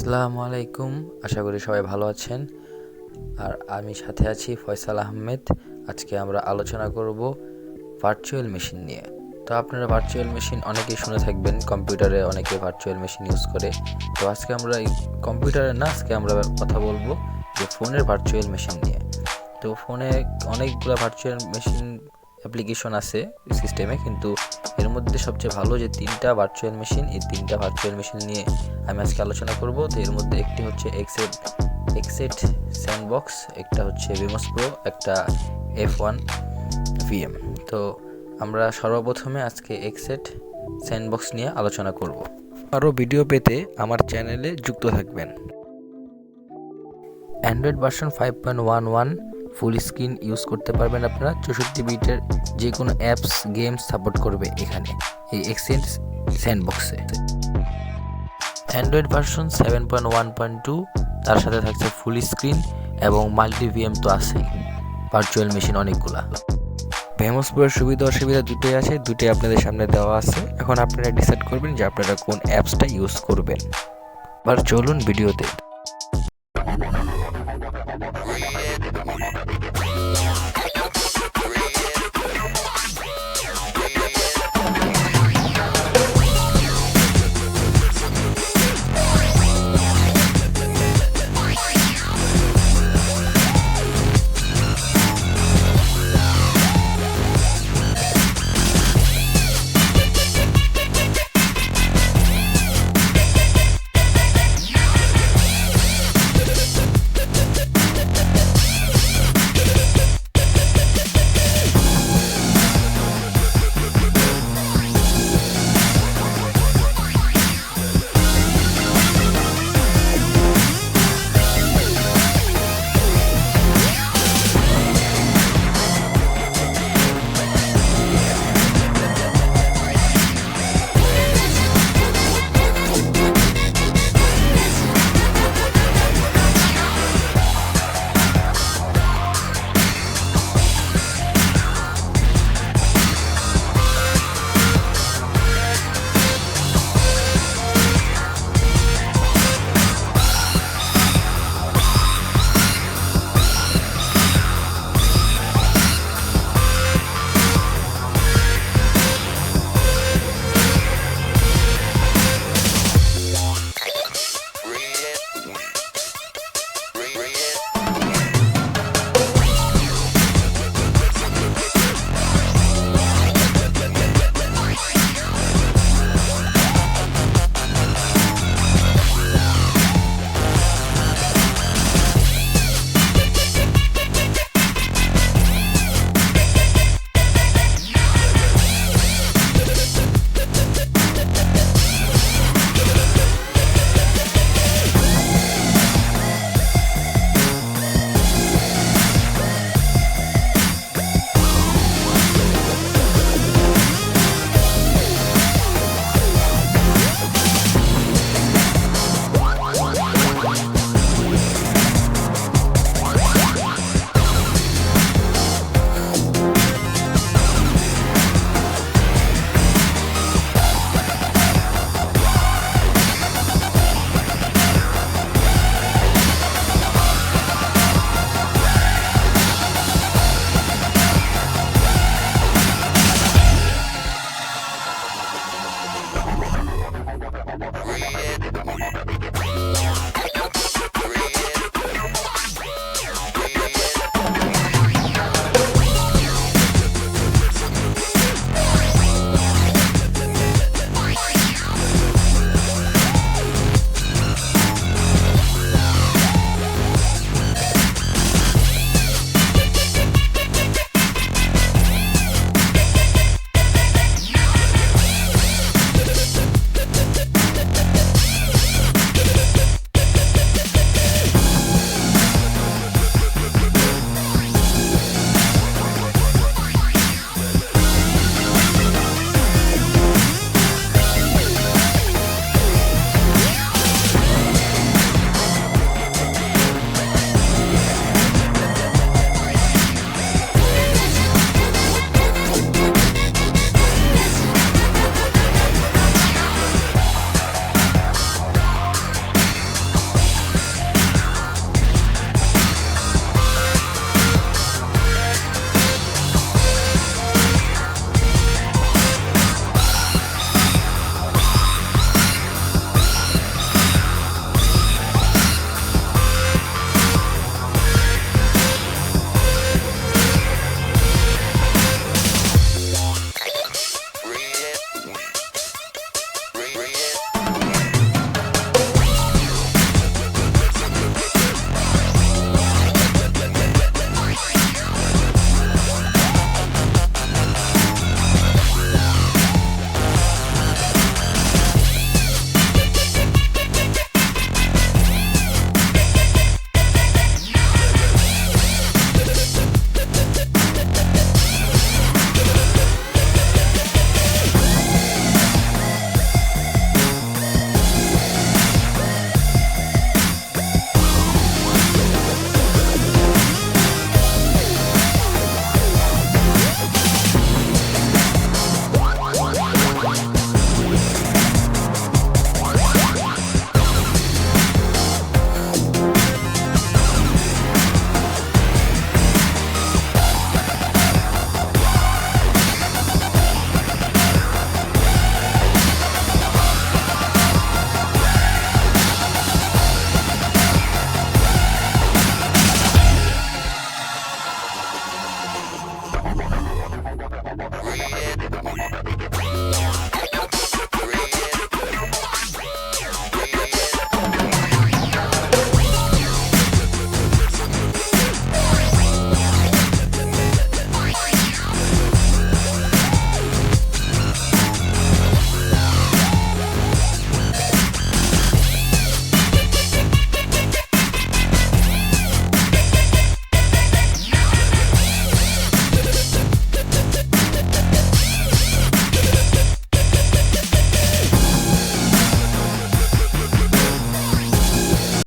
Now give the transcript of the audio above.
আসসালামু আলাইকুম, আশা করি সবাই ভালো আছেন। আর আমি সাথে আছি ফয়সাল আহমেদ। আজকে আমরা আলোচনা করব ভার্চুয়াল মেশিন নিয়ে। তো আপনারা ভার্চুয়াল মেশিন অনেকেই শুনে থাকবেন, কম্পিউটারে অনেকে ভার্চুয়াল মেশিন ইউজ করে। তো আজকে আমরা কম্পিউটারে না, আজকে আমরা কথা বলবো যে ফোনের ভার্চুয়াল মেশিন নিয়ে। তো ফোনে অনেকগুলো ভার্চুয়াল মেশিন অ্যাপ্লিকেশন আছে সিস্টেমে, কিন্তু এর মধ্যে সবচেয়ে ভালো যে তিনটা ভার্চুয়াল মেশিন, এই তিনটা ভার্চুয়াল মেশিন নিয়ে আমি আজকে আলোচনা করব। তো এর মধ্যে একটি হচ্ছে X8 স্যান্ডবক্স, একটা হচ্ছে Vmospro, একটা F1-VM। তো আমরা সর্বপ্রথমে আজকে X8 স্যান্ডবক্স নিয়ে আলোচনা করব। আরও ভিডিও পেতে আমার চ্যানেলে যুক্ত থাকবেন। Android version 5.11 full screen use করতে পারবেন আপনারা। 64 বিটের যে কোনো অ্যাপস গেমস সাপোর্ট করবে এখানে এই X8 স্যান্ডবক্সে। অ্যান্ড্রয়েড ভার্সন 7.1.2, তার সাথে থাকছে ফুল স্ক্রিন এবং মাল্টি-ভিএম তো আছেই, ভার্চুয়াল মেশিন অনেকগুলা। Vmospro-এর সুবিধা অসুবিধা দুটোই আছে, দুটোই আপনাদের সামনে দেওয়া আছে। এখন আপনারা ডিসাইড করবেন যে আপনারা কোন অ্যাপসটা ইউজ করবেন। আর চলুন ভিডিওতে।